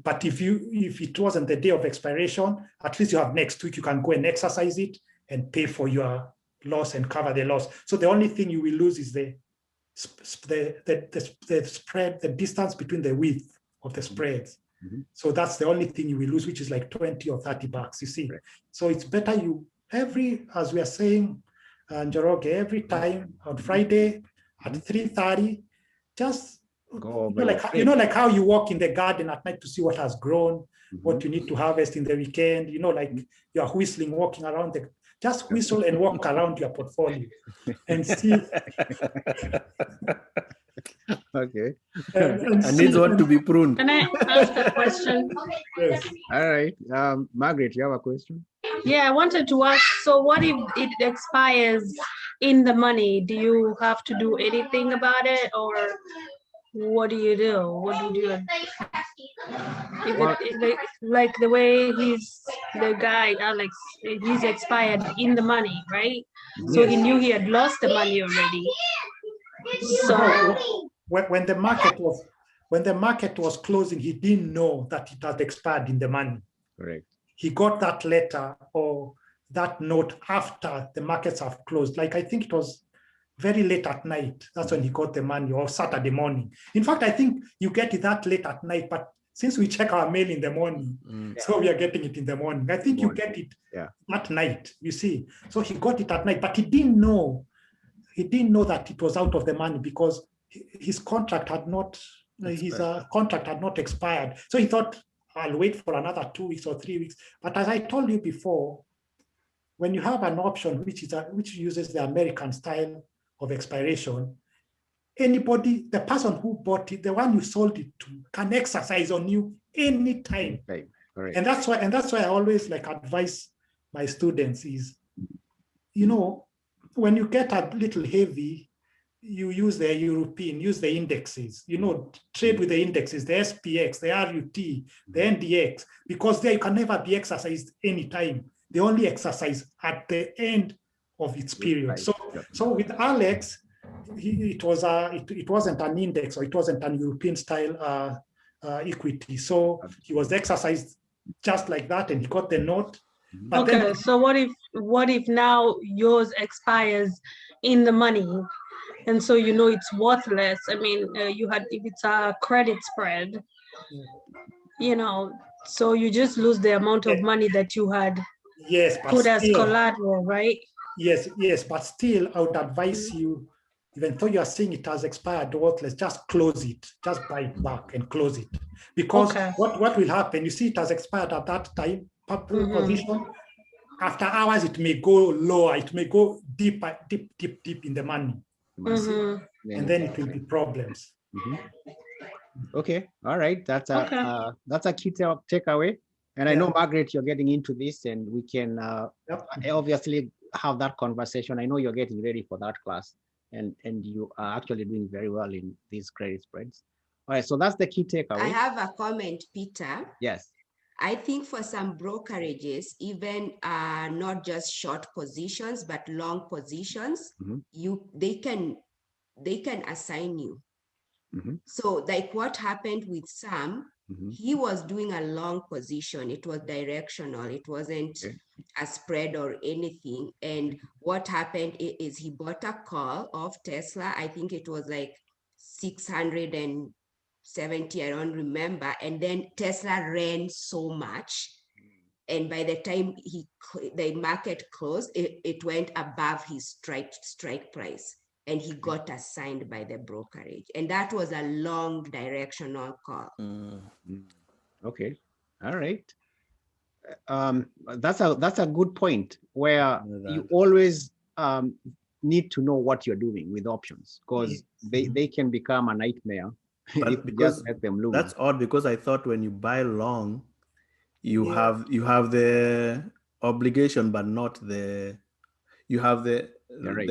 But if it wasn't the day of expiration, at least you have next week, you can go and exercise it and pay for your loss and cover the loss. So the only thing you will lose is the spread, the distance between the width of the spreads. So that's the only thing you will lose, which is like $20 or $30, you see. Right. So it's better as we are saying, Njoroge, every time on Friday at 3:30, just go over like how you walk in the garden at night to see what has grown, what you need to harvest in the weekend, like you're whistling, walking around just whistle and walk around your portfolio and see. Okay. And needs one to be pruned. Can I ask a question? Yes. All right. Margaret, you have a question? Yeah, I wanted to ask, so what if it expires in the money? Do you have to do anything about it, or what do you do? What do you do? Like the way the guy, Alex, he's expired in the money, right? So he knew he had lost the money already. So when the market was closing, he didn't know that it had expired in the money. Correct. He got that letter or that note after the markets have closed. Like, I think it was very late at night. That's when he got the money, or Saturday morning. In fact, I think you get it that late at night, but since we check our mail in the morning, so we are getting it in the morning. I think you get it at night, you see. So he got it at night, but he didn't know that it was out of the money, because his contract had not His contract had not expired. So he thought, I'll wait for another 2 weeks or 3 weeks. But as I told you before, when you have an option which uses the American style of expiration, anybody, the person who bought it, the one you sold it to, can exercise on you anytime. Okay. Correct. And that's why I always advise my students is, when you get a little heavy, you use the indexes, trade with the indexes, the SPX, the RUT, the NDX, because there you can never be exercised anytime. They only exercise at the end of its period. So with Alex, it wasn't an index, or it wasn't an European style equity. So he was exercised just like that, and he got the note. But okay, so what if now yours expires in the money, and so it's worthless? I mean, if it's a credit spread, so you just lose the amount of money that you had put as collateral, right? Yes, but still, I would advise you, even though you are saying it has expired worthless, just close it, just buy it back and close it. Because what will happen, you see it has expired at that time, position. After hours, it may go lower, it may go deep in the money. And then it will be problems. Okay, all right. That's a key takeaway. And I know, Margaret, you're getting into this, and we can obviously have that conversation. I know you're getting ready for that class, and you are actually doing very well in these credit spreads. All right, so that's the key takeaway. I have a comment, Peter. Yes. I think for some brokerages, even not just short positions, but long positions, they can assign you. So like what happened with Sam, he was doing a long position. It was directional. It wasn't a spread or anything. And what happened is he bought a call of Tesla. I think it was like 670, I don't remember. And then Tesla ran so much. And by the time the market closed, it went above his strike price. And he got assigned by the brokerage. And that was a long directional call. Okay. All right. That's a good point, where you always need to know what you're doing with options, because they can become a nightmare. But because let them lose. That's odd, because I thought when you buy long, you have the obligation, but not you have the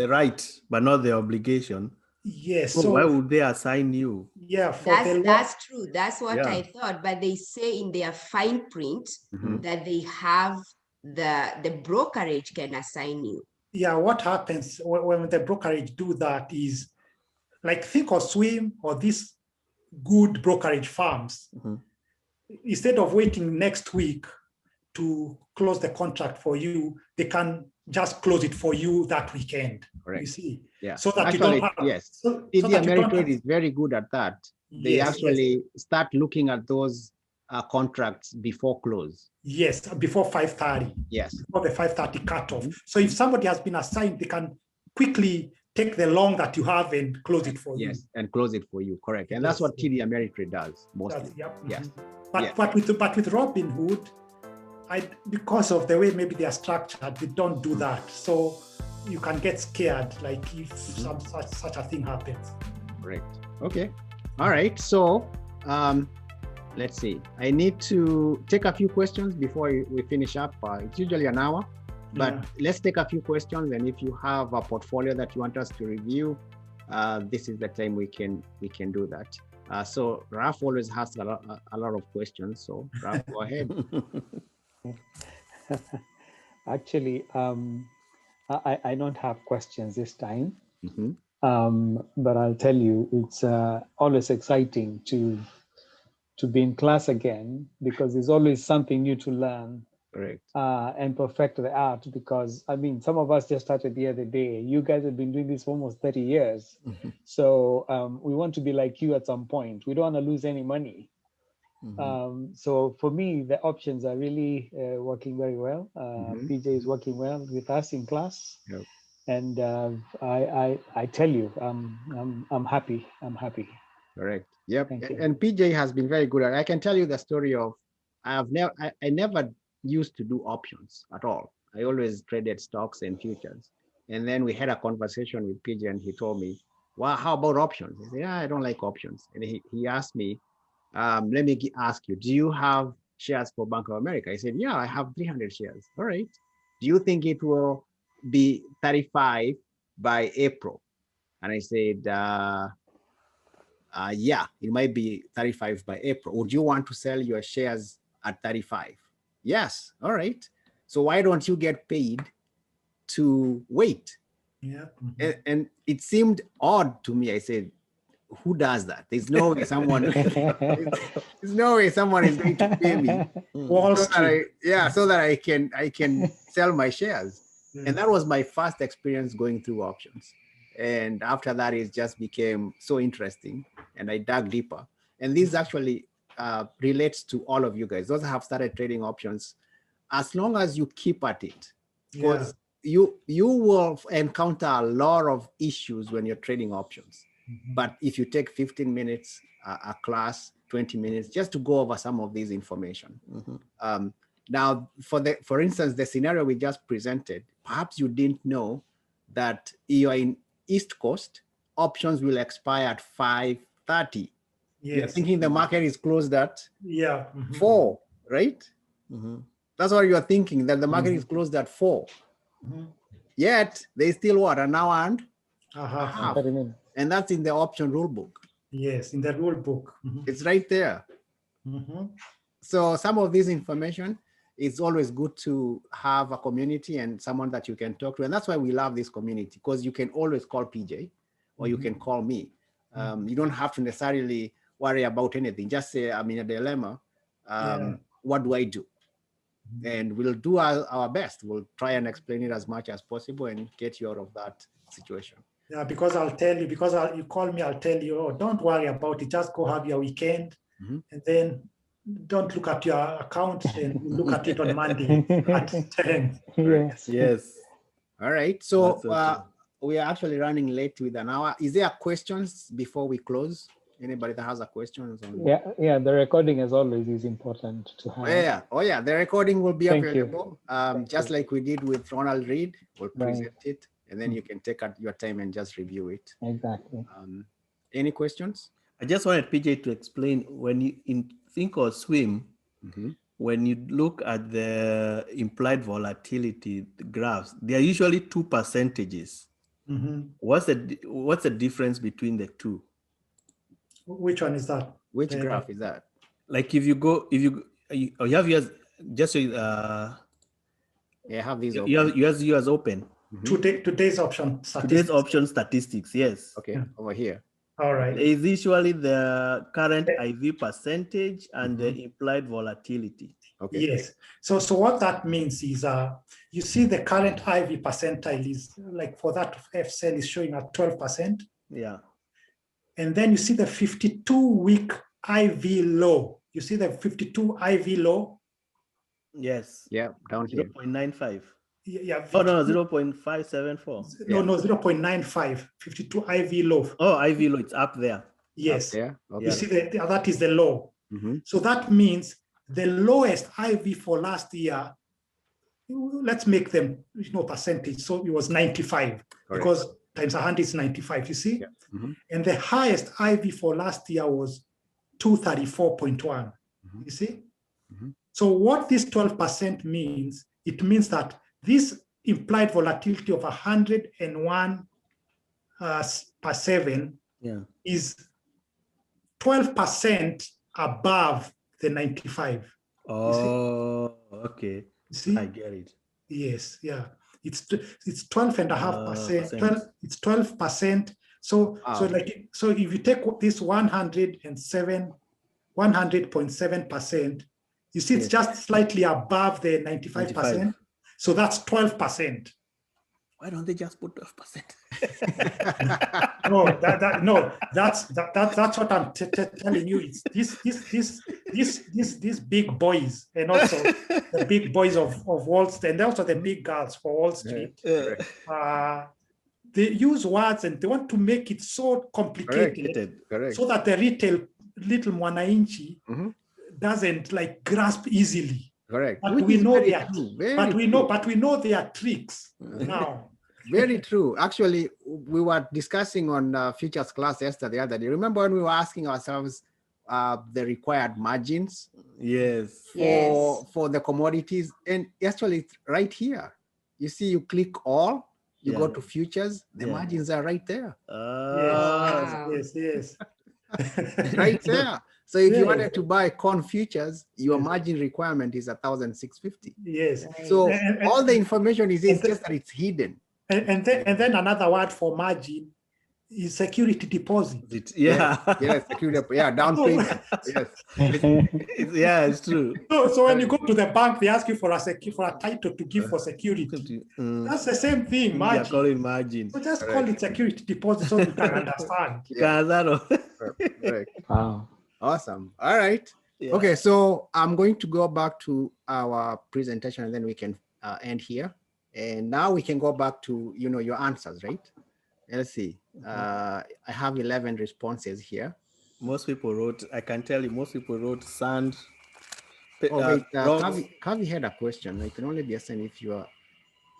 right, but not the obligation. Yes. So why would they assign you? Yeah, that's true. That's what I thought. But they say in their fine print that they have the brokerage can assign you. Yeah, what happens when the brokerage do that is, like, think of Swim or these good brokerage firms. Instead of waiting next week to close the contract for you, they can just close it for you that weekend. Correct. You see? Yeah. So that actually, you don't have. Yes. Ameritrade is very good at that. They actually start looking at those contracts before close. Yes, before 5:30. Yes. Before the 5:30 cutoff. So if somebody has been assigned, they can quickly take the long that you have and close it for you. Yes, and close it for you. Correct. And that's what TD Ameritrade does mostly. Yes. But with Robinhood, because of the way maybe they are structured, they don't do that. So you can get scared, like if such a thing happens. Correct. Okay. All right. So let's see. I need to take a few questions before we finish up. It's usually an hour, but let's take a few questions. And if you have a portfolio that you want us to review, this is the time we can do that. So Raf always has a lot of questions. So Raf, go ahead. Actually, I don't have questions this time, but I'll tell you, it's always exciting to be in class again, because there's always something new to learn. Correct. And perfect the art, because I mean, some of us just started the other day. You guys have been doing this for almost 30 years. So we want to be like you at some point. We don't want to lose any money. So for me, the options are really working very well. PJ is working well with us in class. Yep. And I tell you, I'm happy. I'm happy. Correct. Yep. And PJ has been very good. I can tell you the story of I never used to do options at all. I always traded stocks and futures. And then we had a conversation with PJ and he told me, well, how about options? I said, yeah, I don't like options. And he asked me, let me ask you, do you have shares for Bank of America? I said, yeah, I have 300 shares. All right. Do you think it will be 35 by April? And I said, yeah, it might be 35 by April. Would you want to sell your shares at 35? Yes. All right. So why don't you get paid to wait? Yeah. And it seemed odd to me. I said, who does that? There's no way someone there's no way someone is going to pay me Wall Street. so that I can sell my shares. And that was my first experience going through options. And after that, it just became so interesting and I dug deeper. And this actually relates to all of you guys. Those that have started trading options, as long as you keep at it, because you will encounter a lot of issues when you're trading options. But if you take 15 minutes, a class, 20 minutes, just to go over some of these information. Now, for instance, the scenario we just presented, perhaps you didn't know that you are in East Coast, options will expire at 5:30. Yes. You're thinking the market is closed at 4, right? That's what you're thinking, that the market is closed at 4. Yet, they still what, an hour and a half. And that's in the option rule book. Yes, in the rule book. It's right there. So some of this information, it's always good to have a community and someone that you can talk to. And that's why we love this community, because you can always call PJ or you can call me. You don't have to necessarily worry about anything. Just say, I'm in a dilemma. What do I do? And we'll do our best. We'll try and explain it as much as possible and get you out of that situation. Yeah, because I'll tell you, because you call me, I'll tell you, oh, don't worry about it. Just go have your weekend and then don't look at your account and look at it on Monday at 10. Yes. All right. So we are actually running late with an hour. Is there questions before we close? Anybody that has a question? Yeah. The recording, as always, is important to have. Oh yeah. The recording will be available, just like we did with Ronald Reed. We'll present it, and then you can take your time and just review it. Exactly. Any questions? I just wanted PJ to explain, when you think or swim, when you look at the implied volatility graphs, they are usually 2 percentages. What's the difference between the two? Which one is that? Which graph is that? Like if you have yours, just I have these open. yours open. Today's option statistics. Today's option statistics, yes. Okay, over here. All right. There is usually the current IV percentage and the implied volatility. Okay. Yes. So what that means is, you see the current IV percentile is, like for that FCL is showing at 12%. Yeah. And then you see the 52-week IV low. You see the 52 IV low? Yes. Yeah, down here. 0.95. Yeah. Oh, no, 0.574. No, 0.95, 52 IV low. Oh, IV low, it's up there. Yes. Up there. Okay. You see that is the low. So that means the lowest IV for last year, let's make them percentage. So it was 95. Correct. Because times 100 is 95, you see? Yeah. And the highest IV for last year was 234.1, you see? So what this 12% means, it means that this implied volatility of 101 per 7 is 12% above the 95. Oh, okay. See? I get it. Yes, yeah. It's 12.5%. It's 12%. So if you take this 100.7%, you see it's just slightly above the 95%. So that's 12%. Why don't they just put 12%? That's what I'm telling you. It's these big boys, and also the big boys of Wall Street, and also the big girls for Wall Street. they use words and they want to make it so complicated, Correct. so that the little mwananchi doesn't like grasp easily. Correct. But Which we is know very their true. but we know their tricks now. Very true. Actually, we were discussing on futures class yesterday. The other day. Remember when we were asking ourselves the required margins? Yes. For the commodities, and actually it's right here. You see, you click all, you go to futures, the margins are right there. Yes. Right there. So if you wanted to buy corn futures, your margin requirement is 1,650. Yes. So all the information is just that it's hidden. And then another word for margin is security deposit. Yes, security. Yeah, down payment. Yes. It's true. So when you go to the bank, they ask you for a title to give for security. That's the same thing. Margin. Call it margin. So just call it security deposit so you can understand. Correct. Wow. Awesome. All right. Yeah. Okay, so I'm going to go back to our presentation and then we can end here. And now we can go back to your answers, right? Let's see. I have 11 responses here. Most people wrote, I can tell you, most people wrote sand. Kavi had a question. It can only be assigned if you are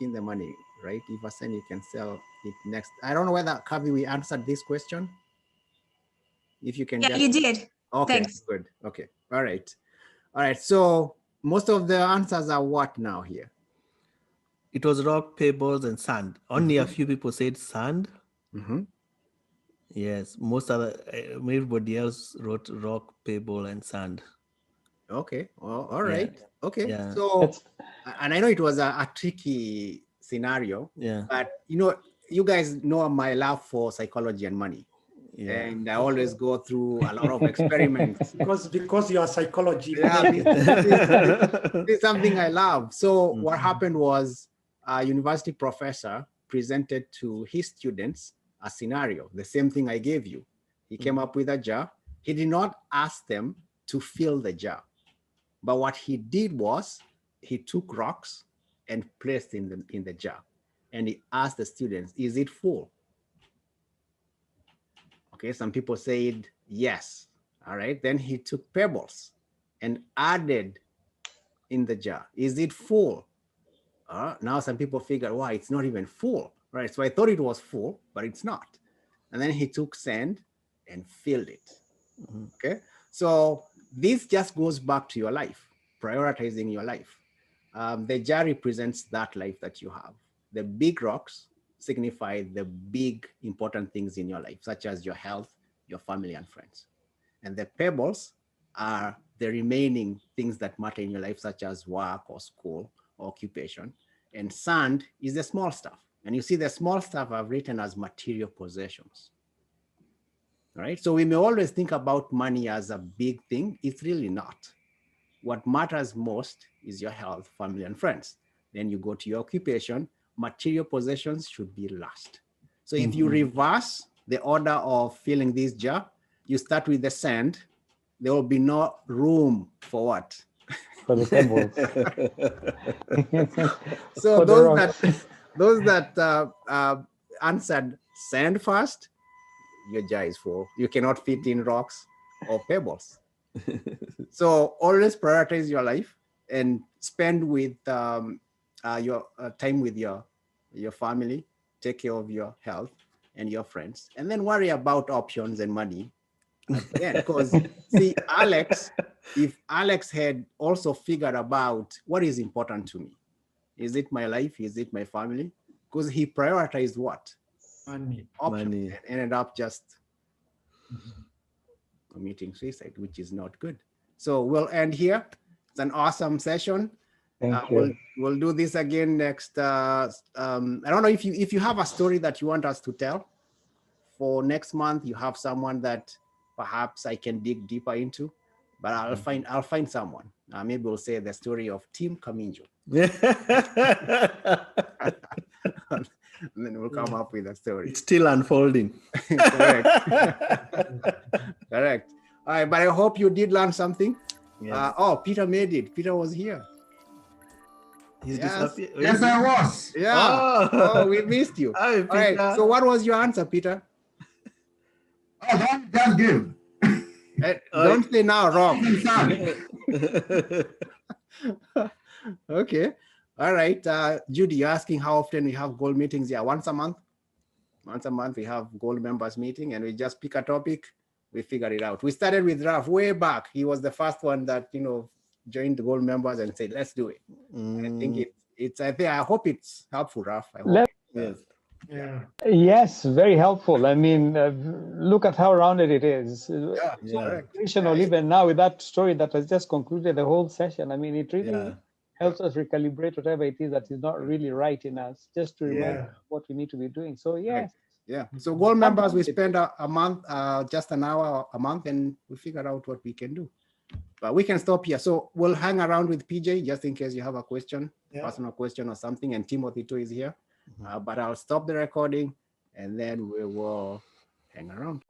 in the money, right? If assigned, you can sell it next. I don't know whether Kavi, we answered this question. If you can. Yeah, you did. Okay, thanks. Good. Okay. All right. So most of the answers are what now here? It was rock, pebbles, and sand. Only a few people said sand. Yes, everybody else wrote rock, pebble, and sand. Okay. Well, all right. Yeah. Okay. Yeah. So, and I know it was a tricky scenario. Yeah. But you guys know my love for psychology and money. Yeah. And I always go through a lot of experiments. because you are psychology. Yeah, this is something I love. So what happened was a university professor presented to his students a scenario, the same thing I gave you. He came up with a jar. He did not ask them to fill the jar. But what he did was he took rocks and placed in the jar. And he asked the students, is it full? Okay, some people said yes. All right, then he took pebbles and added in the jar. Is it full? Now some people figure, wow, it's not even full, right? So I thought it was full, but it's not. And then he took sand and filled it. Okay, so this just goes back to your life, prioritizing your life. The jar represents that life that you have. The big rocks signify the big important things in your life, such as your health, your family, and friends. And the pebbles are the remaining things that matter in your life, such as work or school or occupation. And sand is the small stuff. And you see the small stuff I've written as material possessions. All right, so we may always think about money as a big thing. It's really not. What matters most is your health, family, and friends. Then you go to your occupation. Material possessions should be last. So if you reverse the order of filling this jar, you start with the sand, there will be no room for what? For the pebbles. So those that answered sand first, your jar is full. You cannot fit in rocks or pebbles. So always prioritize your life and spend with your time with your family, take care of your health and your friends, and then worry about options and money at the end. Because see, if Alex had also figured about what is important to me, is it my life, is it my family? Because he prioritized what? Money. Options, and ended up just committing suicide, which is not good. So we'll end here. It's an awesome session. Thank you. We'll do this again next. I don't know if you have a story that you want us to tell for next month. You have someone that perhaps I can dig deeper into, but I'll find someone. Maybe we'll say the story of Team Kaminjo. And then we'll come up with a story. It's still unfolding. Correct. Correct. All right, but I hope you did learn something. Yes. Peter made it. Peter was here. He's Yes. disappeared. Yes, I was. Yeah. Oh, we missed you. Hi, All right. Peter. So what was your answer, Peter? Oh, don't just give. Don't say now, wrong. Okay. All right. Judy, you're asking how often we have gold meetings. Yeah, once a month. Once a month we have gold members meeting, and we just pick a topic, we figure it out. We started with Raf way back. He was the first one that, you know, joined the gold members and said, let's do it. I think I hope it's helpful, Raf. I hope. Yes. Yeah. Yes, very helpful. I mean, look at how rounded it is. Yeah. Even now with that story that has just concluded the whole session, I mean, it really helps us recalibrate whatever it is that is not really right in us, just to remember what we need to be doing. So yes. Yeah. So gold members, we spend a month, just an hour a month, and we figure out what we can do. But we can stop here. So we'll hang around with PJ just in case you have a question, personal question or something, and Timothy too is here. But I'll stop the recording and then we will hang around.